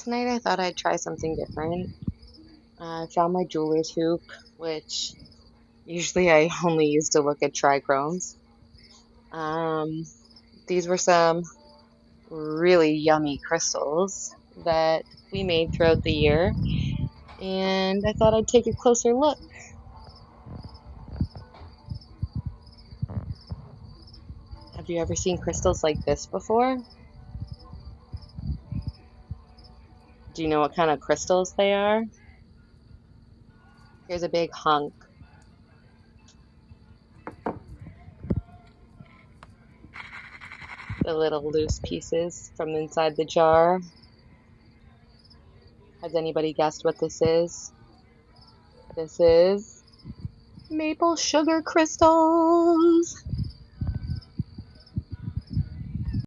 Tonight I thought I'd try something different. I found my jeweler's hoop, which usually I only use to look at trichromes. Um, these were some really yummy crystals that we made throughout the year, and I thought I'd take a closer look. Have you ever seen crystals like this before? Do you know what kind of crystals they are? Here's a big hunk. The little loose pieces from inside the jar. Has anybody guessed what this is? This is maple sugar crystals.